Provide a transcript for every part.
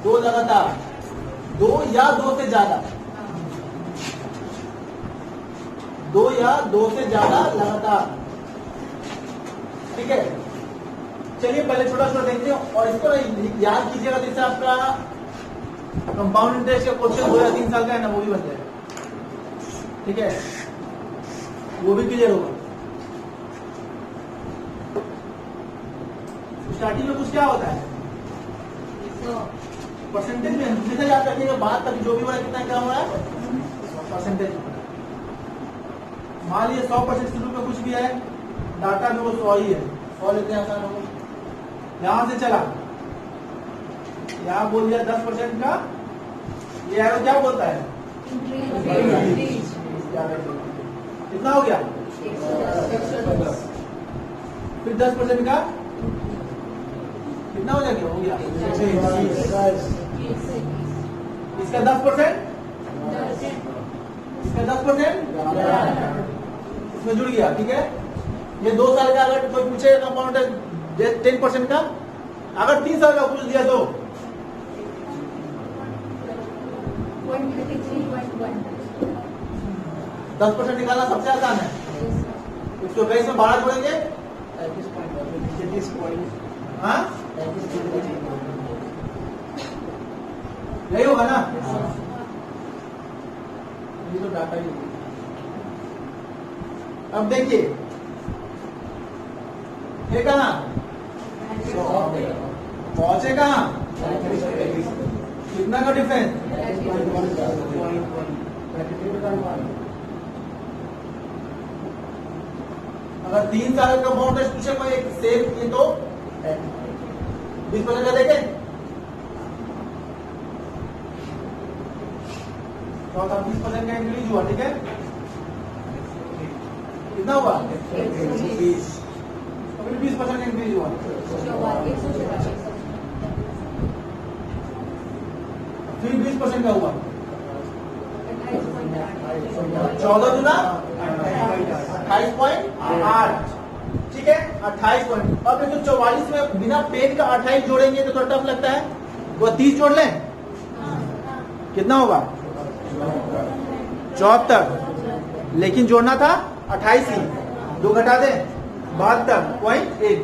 दो लगातार, दो या दो से ज्यादा, दो या दो से ज्यादा लगातार। ठीक है, चलिए पहले छोटा छोटा देखते हैं और इसको याद कीजिएगा, जैसे आपका कंपाउंड इंटरेस्ट का क्वेश्चन 2 या 3 साल का है ना, वो भी बन जाएगा। ठीक है, वो भी क्लियर होगा। स्टार्टिंग में कुछ क्या होता है, परसेंटेज में हमेशा याद रखिएगा, बाद तक जो भी बड़ा कितना क्या हो रहा है परसेंटेज। मान लीजिए 100% शुरू में कुछ भी है, डाटा में वो 100 ही है, 100 लेते हैं आसान होगा। यहां से चला, यहां बोल दिया 10% का, ये एरो क्या बोलता है, कितना हो गया, फिर 10% का कितना हो जाएगा, हो गया इसका 10%, इसका 10% इसमें जुड़ गया। ठीक है, ये 2 साल का अगर कोई पूछे कंपाउंड 10% का, अगर 3 साल का पूछ दिया तो 10% निकालना सबसे आसान है। 122 में 12 जोड़ेंगे, हाँ यही होगा ना, ये तो डाटा ही होगा। अब देखिए ये कहा पहुंचे, कहा कितना का डिफरेंस, अगर 3 साल का कंपाउंड टेस्ट पूछे कोई एक सेम, ये तो 20% का देखें, तो 20% का इंक्रीज हुआ। ठीक है, कितना हुआ, 20% का इंक्रीज हुआ, फिर 20% का हुआ, 14 गुना 28.8। ठीक है, 28 पॉइंट। अब 144 में बिना पेन का 28 जोड़ेंगे तो थोड़ा टफ लगता है, वो 30 जोड़ लें, कितना होगा 74, लेकिन जोड़ना था 28 ही, 2 घटा दें 72.8,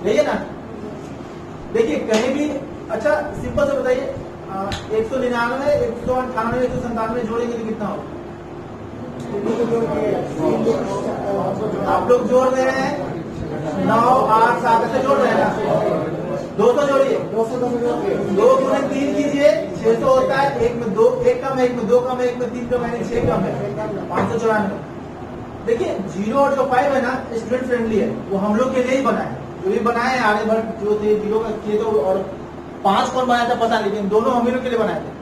यही है ना। देखिए कहीं भी, अच्छा सिंपल से बताइए, 199, 198, 197 जोड़ेंगे तो कितना होगा, आप लोग जोड़ रहे हैं 9, 8, 7 ऐसे जोड़ रहे हैं ना, 200 जोड़िए, 2 गुणे 3 कीजिए, 600 होता है, एक में 2, एक कम है, एक में 2 कम है, एक में 3 कम है, 6 कम है, 594। देखिए 0 और जो 5 है ना स्टूडेंट फ्रेंडली है, वो हम लोग के लिए ही बना है, जो भी बनाए आगे भर जो थे 0 का किए तो, और 5 कौन बनाया था पता, लेकिन दोनों हम लोग के लिए बनाए थे।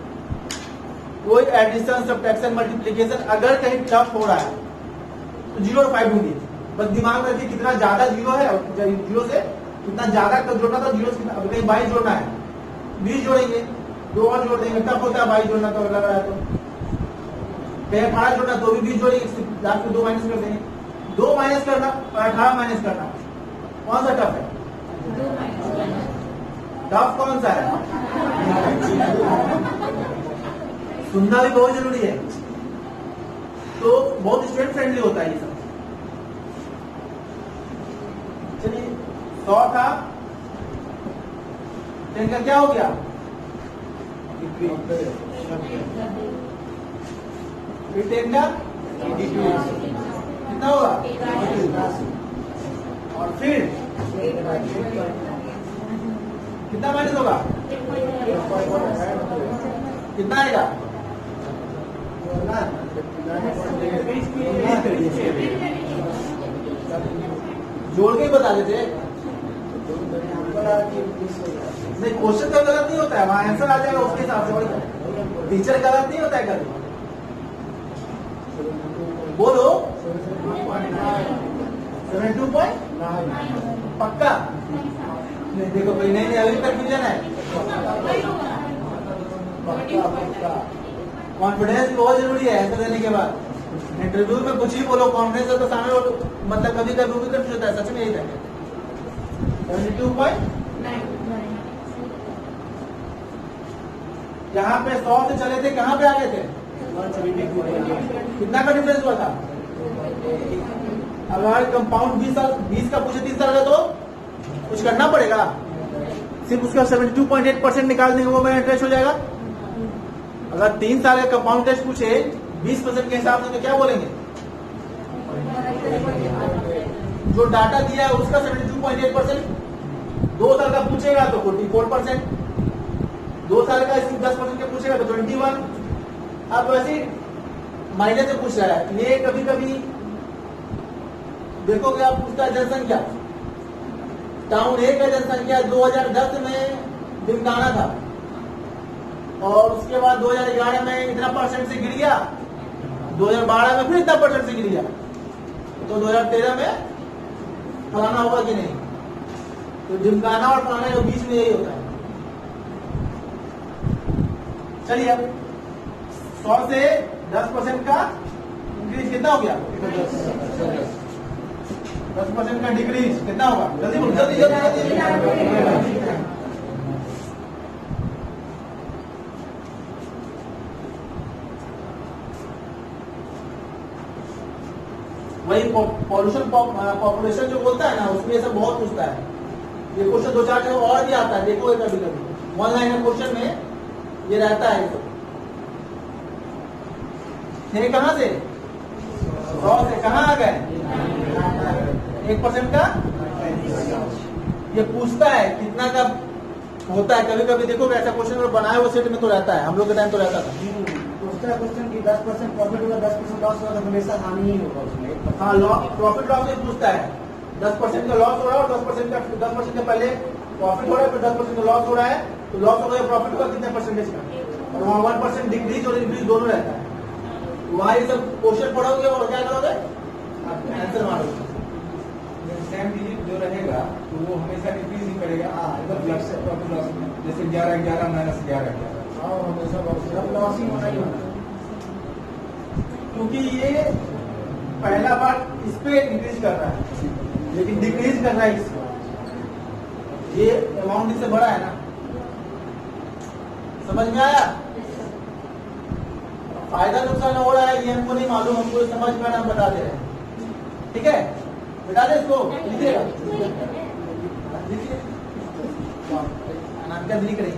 कोई एडिशन, सब्ट्रैक्शन, मल्टीप्लिकेशन अगर कहीं टफ हो रहा है तो 0 और 5 ढूंढिए, बस दिमाग में रखिए कितना ज्यादा 0 है, 0 से कितना ज्यादा जोड़ना था, 0 से अब कहीं 22 जोड़ना है, 20 जोड़ेंगे, 2 और जोड़ देंगे, टफ होता है 22 जोड़ना, तो लग रहा है तो कहीं 18 जोड़ना तो भी 20 जोड़ेंगे, लास्ट में 2 माइनस कर देंगे, 2 माइनस करना और 18 माइनस करना, कौन सा टफ है, टफ कौन सा है, सुनना भी बहुत जरूरी है, तो बहुत स्टूडेंट फ्रेंडली होता है ये सब। चलिए 100 था, 10 का क्या हो गया, फिर 10 का कितना होगा, और फिर कितना माइनस होगा, कितना आएगा, जोड़ के ही बता देते, नहीं क्वेश्चन तो गलत नहीं होता है, वहां आंसर आ जाएगा उसके हिसाब से, टीचर गलत नहीं होता है कभी, बोलो 72.9 पक्का, नहीं देखो भाई, नहीं अभी कंफ्यूजन है, कॉन्फिडेंस बहुत जरूरी है आंसर देने के बाद। इंटरव्यू में कुछ ही बोलो, कॉन्फिडेंस है तो सामने मतलब कभी कभी भी कंफ्यूज होता है, सच में यही है। 72.9। यहाँ पे 100 से चले थे, कहाँ पे आ गए थे? 172। कितना का डिफरेंस हुआ था? अगर कंपाउंड 20 का पूछे 3 साल का तो कुछ करना पड़ेगा, सिर्फ उसका 72.8% निकाल देंगे वो मेरा इंटरेस्ट हो जाएगा। अगर 3 साल का कंपाउंड टेस्ट पूछे 20% के हिसाब से तो क्या बोलेंगे? जो डाटा दिया है उसका 72.8%, 2 साल का पूछेगा तो 44%, 2 साल का सिर्फ 10% के पूछेगा तो 21। अब वैसे माइनस से पूछ रहा है ये, कभी कभी देखोगे आप पूछता है जनसंख्या, टाउन ए का जनसंख्या 2010 में दिमकाना था और उसके बाद 2011 में इतना परसेंट से गिर गया, 2012 में फिर इतना परसेंट से गिर गया, तो 2013 में फलाना होगा कि नहीं? तो दिमकाना और फलाना के बीच में यही होता है। चलिए अब 100 से 10% का इंक्रीज कितना हो गया? 10% का डिक्रीज कितना होगा? जल्दी बोलो, जल्दी जल्दी जल्दी। वही पॉल्यूशन पॉपुलेशन जो बोलता है ना, उसमें ये सब बहुत पूछता है। ये क्वेश्चन 2-4 जगह और भी आता है, देखो कभी कभी 1 लाइनर क्वेश्चन में ये रहता है। थे कहां से? 100 से कहां आ गए? 1% का ये पूछता है कितना का होता है। कभी कभी देखो ऐसा क्वेश्चन बनाए वो सेट में तो रहता है, हम लोग के टाइम तो रहता था। दूसरा क्वेश्चन की 10% प्रॉफिट होगा, 10% लॉस होगा, तो हमेशा हानि ही होगा उसमें। हाँ, प्रॉफिट लॉस में पूछता है 10% का लॉस हो रहा है और 10% का पहले प्रॉफिट हो रहा है, फिर 10% का लॉस हो रहा है, तो लॉस हो गया प्रॉफिट का कितने परसेंटेज का, और वहाँ 1% डिक्रीज और इंक्रीज दोनों रहता है। वहाँ ये सब क्वेश्चन पढ़ोगे और क्या करोगे? आंसर मारोगे। सेम डिजिट जो रहेगा तो वो हमेशा डिक्रीज ही करेगा। प्रॉफिट लॉस में जैसे 11 माइनस 11 हमेशा लॉस ही होना ही होना। क्योंकि ये पहला बार इस पे इंक्रीज कर रहा है लेकिन डिक्रीज कर रहा है इस पे। ये अमाउंट इससे बड़ा है ना, समझ में आया? फायदा नुकसान हो रहा है ये हमको नहीं मालूम, हमको समझ में हम बता दे रहे हैं। ठीक है, बता दे इसको, लिखिएगा अनामिका लिख रही है।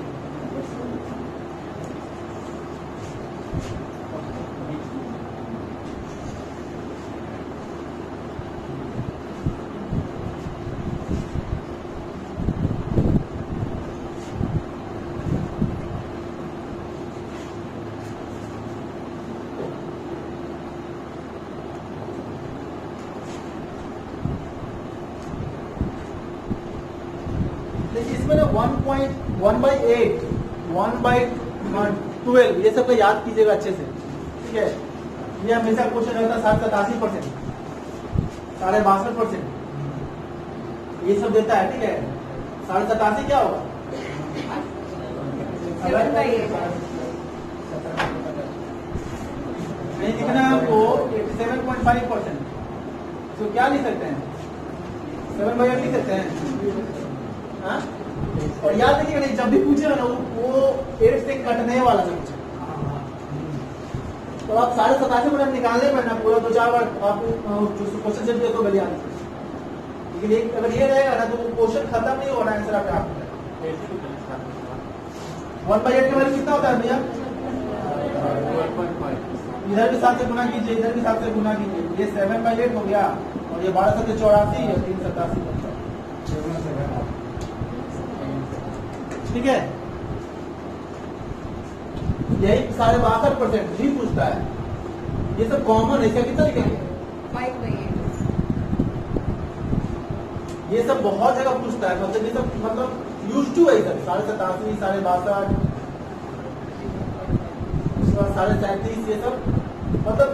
इसमें ना 1/8 1/12 ये सब का याद कीजिएगा अच्छे से। ठीक है, ये हमेशा क्वेश्चन रहता है 87%, 62% ये सब देता है। ठीक है, 87.5 क्या होगा? नहीं दिखना है आपको 87.5%, तो क्या लिख सकते हैं? 7/8 लिख सकते हैं। हाँ? और याद रखिएगा नहीं, जब भी पूछेगा ना वो 8 से कटने वाला से पूछे, तो आप 87.5% निकालने पर ना पूरा 2-4 बार आप क्वेश्चन जब तो गलियां। लेकिन अगर ये रहेगा ना तो वो क्वेश्चन खत्म नहीं होना, आंसर आप 1/8 के वैल्यू कितना होता है भैया? इधर भी 7 से गुना कीजिए, इधर भी 7 से गुना कीजिए, ये 7/8 हो गया और ये 12/84 या 387। ठीक है, यही 62.5% भी पूछता है। ये सब कॉमन है, इसका कितना लिखेंगे? ये सब बहुत जगह पूछता है, मतलब ये सब मतलब यूज टू है। सब 87.5 62.5 उसके बाद 37.5 ये सब मतलब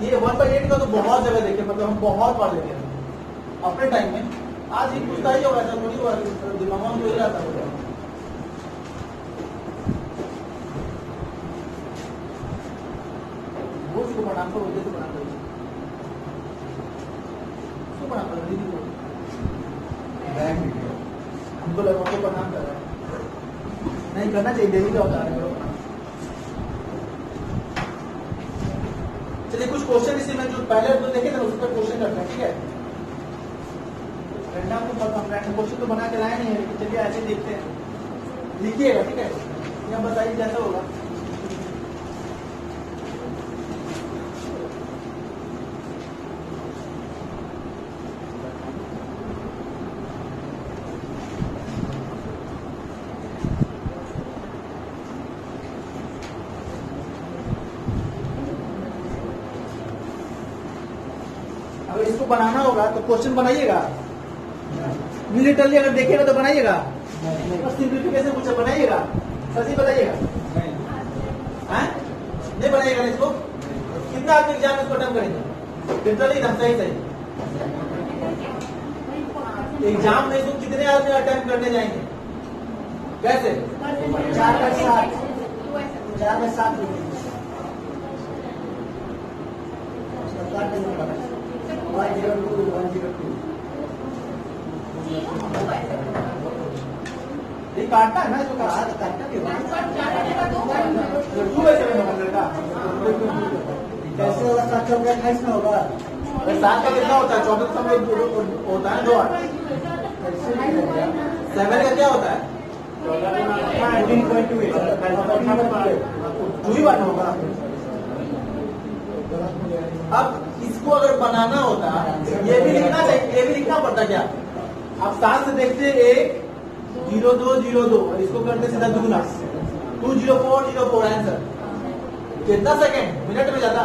ये 1/8 का तो बहुत जगह देखे, मतलब हम बहुत बार देखे अपने टाइम में। आज ही पूछता ही होगा, ऐसा थोड़ी हुआ दिमाग में तो रहता है। उसको प्रणाम करो, उसे प्रणाम करो, उसको प्रणाम करो, दीदी को। हमको लगा को प्रणाम कर रहा है, नहीं करना चाहिए, देवी का अवतार है। चलिए कुछ क्वेश्चन इसी में जो पहले जो देखे थे उस पर क्वेश्चन करते हैं, ठीक है। रैंडम तो रैंडम क्वेश्चन तो बना के लाए नहीं है, लेकिन चलिए ऐसे देखते हैं, लिखिएगा, ठीक है। यहाँ बताइए जैसा होगा। अगर इसको बनाना होगा तो क्वेश्चन बनाइएगा, मिलिटरली अगर देखिएगा तो बनाइएगा, सिंप्लीफिकेशन कुछ बनाइएगा, सही बताइएगा, हैं? नहीं बनाइएगा इसको। कितना आदमी एग्जाम इसको अटेम्प्ट करेंगे लिटरली एकदम सही सही एग्जाम में इसको कितने आदमी अटेम्प्ट करने जाएंगे, कैसे? 4 में 7 4 में 7 102 102 ये काटता है ना, इसको काटना क्यों? कैसे होगा? 7 चौक 28 में होगा। 7 का कितना होता है? 24 का होता है 2 8। 7 का क्या होता है? 2 ही बात होगा। अब इसको अगर बनाना होता, ये भी लिखना चाहिए, ये भी लिखना पड़ता क्या? आप 7 से देखते 1 0 2 0 2 और इसको करते सीधा दुगुना 2 0 4 0 4 आंसर। कितना सेकंड मिनट में जाता?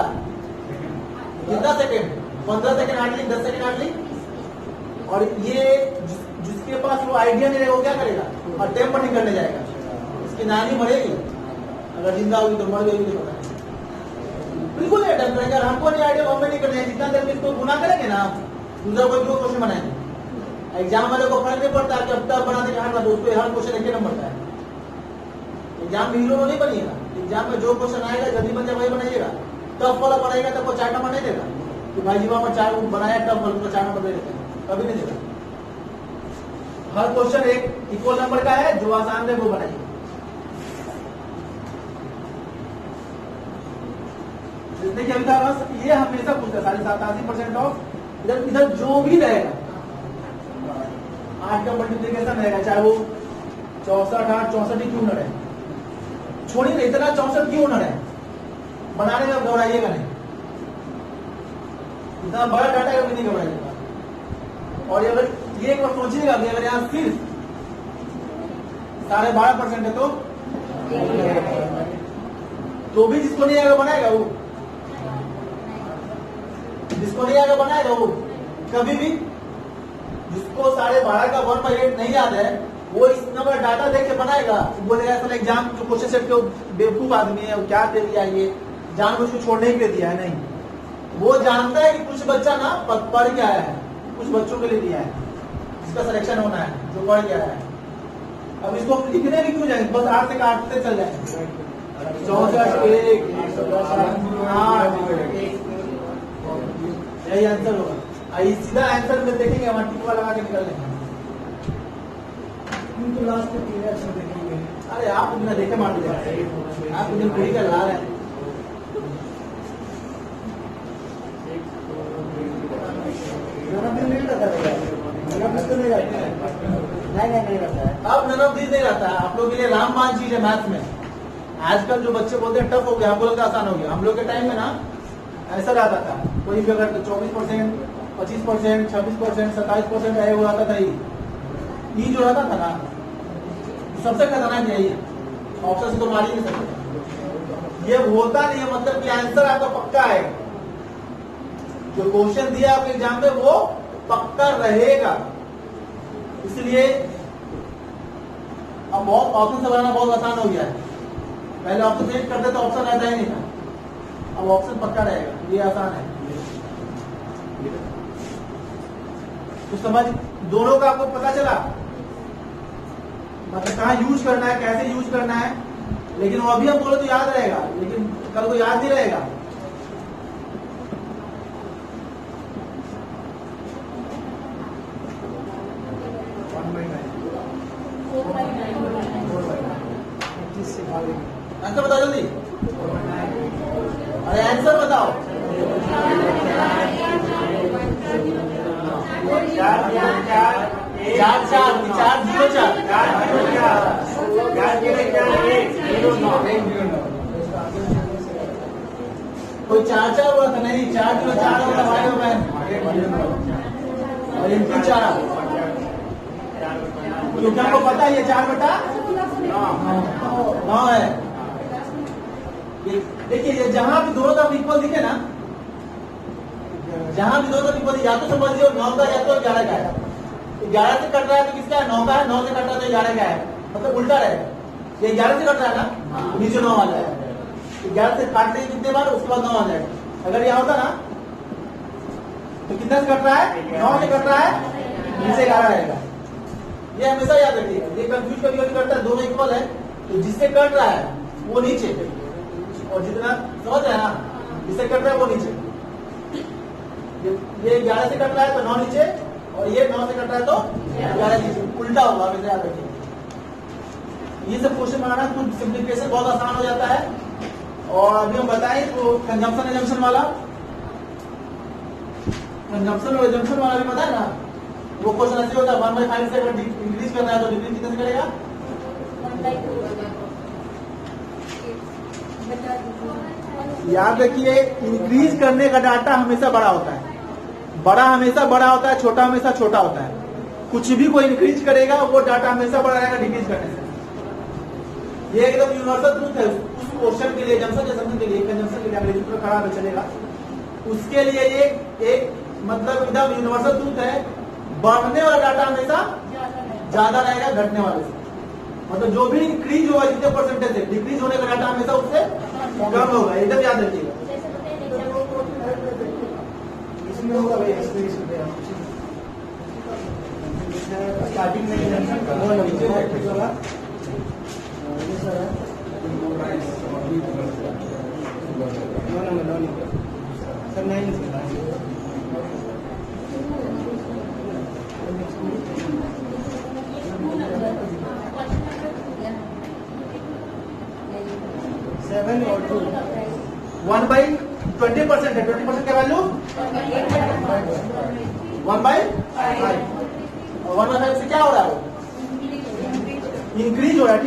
कितना second? 15 second hardly, 10 second hardly. और ये जिसके पास वो आइडिया नहीं रहेगा वो क्या करेगा? अटेम्प्ट नहीं करने जाएगा, इसकी नानी मरेगी, अगर जिंदा होगी तो मर गई तो पता नहीं। बिल्कुल नहीं अटेम्प्ट करेंगे, हमको नहीं आइडिया हमें नहीं करना है। जितना देर में इसको गुना करेंगे ना, दूसरा कोई दो क्वेश्चन बनाएंगे। एग्जाम वाले को फर्क नहीं पड़ता कि अब तक बनाने के हाथ में उसको हर क्वेश्चन एक नंबर का है। एग्जाम में हीरो नहीं बनिएगा, एग्जाम में जो क्वेश्चन आएगा जल्दी बन जाए वही बनाइएगा। टफ वाला बनाएगा तब वो 4 नंबर नहीं देगा कि भाई जीवा में 4 बनाया टफ वाला तो 4 नंबर दे देते हैं, कभी नहीं देगा। हर क्वेश्चन एक इक्वल नंबर का है, जो आसान है वो बनाइए। देखिए अभी तक ये हमेशा पूछता है 87% ऑफ इधर इधर जो भी रहेगा 8 का मल्टीप्लीकेशन रहेगा, चाहे वो 64 8 64 ही क्यों न रहे, छोड़िए इतना 64 क्यों न रहे, बनाने में घबराइएगा नहीं, इतना बड़ा डाटा है नहीं घबराइएगा। और अगर ये एक बार सोचिएगा कि अगर यहाँ सिर्फ 12.5% है तो भी जिसको नहीं आएगा बनाएगा वो, जिसको नहीं आएगा बनाएगा वो कभी भी। जिसको 12.5 का 1/8 नहीं याद है वो इस नंबर डाटा देख के बनाएगा, बोलेगा असल एग्जाम जो क्वेश्चन सेट के बेवकूफ आदमी है वो क्या दे दिया, ये जानबूझ के छोड़ने के लिए दिया है। नहीं, वो जानता है कि कुछ बच्चा ना पढ़ के आया है, कुछ बच्चों के लिए दिया है जिसका सिलेक्शन होना है, जो पढ़ के आया है। अब इसको लिखने भी क्यों जाएंगे, बस 8 से काटते चल जाएंगे। 64 1 8 यही आंसर होगा। सीधा आंसर में देखेंगे हम टिकवा लगा के निकल लेंगे। तो लास्ट में 3 अक्षर देखेंगे। अरे आप बिना देखे मार दीजिए, आप मुझे पूरी का ला रहे हैं। नहीं रहता है, नहीं रहता है। अब नन ऑफ दिस नहीं रहता है। आप लोग के लिए रामबाण चीज है मैथ में। आजकल जो बच्चे बोलते हैं टफ हो गया, हम लोग का आसान हो गया। हम लोग के टाइम में ना ऐसा रहता था, कोई भी अगर 24% 25% 26% 27% रहे हुआ था ये जो रहता था ना सबसे खतरनाक यही है, ऑप्शन से तो मार ही नहीं सकते। ये होता नहीं है मतलब कि आंसर आपका पक्का है, जो क्वेश्चन दिया आपके एग्जाम में वो पक्का रहेगा। इसलिए अब बहुत ऑप्शन से बनाना बहुत आसान हो गया है। पहले ऑप्शन सेट करते तो ऑप्शन रहता ही नहीं था, अब ऑप्शन पक्का रहेगा, ये आसान है। तो समझ दोनों का आपको पता चला, मतलब कहाँ यूज करना है, कैसे यूज करना है। लेकिन वो अभी हम बोले तो याद रहेगा, लेकिन कल को याद नहीं रहेगा। आंसर बताओ जल्दी, अरे आंसर बताओ। चार चार 404 कोई 4 हुआ था, नहीं 404 होगा भाई और बहन, और इनकी 4, क्योंकि हमको पता है ये 4/9 है। देखिए ये जहां भी दोनों तरफ इक्वल दिखे ना, जहां भी दोनों तरफ इक्वल, या तो समझिए 9 का या तो 11 का है। 11 से कट रहा है तो किसका है, 9 का है, 9 से कट रहा है तो 11 का है, मतलब उल्टा रहेगा। ये 11 से कट रहा है ना, नीचे 9 आ जाएगा। 11 से काटते हैं कितने बार, उसके बाद 9 आ जाएगा। अगर यह होता ना तो कितना से कट रहा है, 9 से कट रहा है, नीचे 11 रहेगा। ये हमेशा याद रखिएगा, ये कंफ्यूज कभी कभी करता है, दोनों इक्वल है तो जिससे कट रहा है वो नीचे, और जितना समझ रहे हैं ना, जिससे कट रहा है वो नीचे। ये 11 से कट रहा है तो 9 नीचे, और ये 9 से कट रहा है तो 11 नीचे, उल्टा होगा, हमेशा याद रखिए। ये सब क्वेश्चन बनाना कुछ सिंप्लीफिकेशन बहुत आसान हो जाता है। और अभी हम बताएं तो कंजम्पशन एजम्पशन वाला, कंजम्पशन और एजम्पशन वाला भी पता है ना, वो क्वेश्चन ऐसे होता है 1/5 से अगर इंक्रीज करना है तो डिक्रीज कितने से करेगा। याद रखिए इंक्रीज करने का डाटा हमेशा बड़ा होता है, बड़ा हमेशा बड़ा होता है, छोटा हमेशा छोटा होता है। कुछ भी कोई इंक्रीज करेगा वो डाटा हमेशा बड़ा रहेगा डिक्रीज करने से। ये एकदम यूनिवर्सल ट्रूथ है उस क्वेश्चन के लिए, एजम्पशन के लिए, कंजम्पशन के लिए अंग्रेजी में खड़ा में चलेगा, उसके लिए ये एक मतलब एकदम यूनिवर्सल ट्रूथ है। बढ़ने वाला डाटा हमेशा ज्यादा रहेगा घटने वाले से, मतलब जो भी इंक्रीज होगा जितने परसेंटेज से, डिक्रीज होने का डाटा हमेशा उससे कम होगा, एकदम याद रखिएगा। इसमें होगा भाई, स्टार्टिंग में सर 9 7 और 2 1/20% है, 20% का वैल्यू 1/5, और 1/5 से क्या हो रहा है, वो इंक्रीज हो रहा है।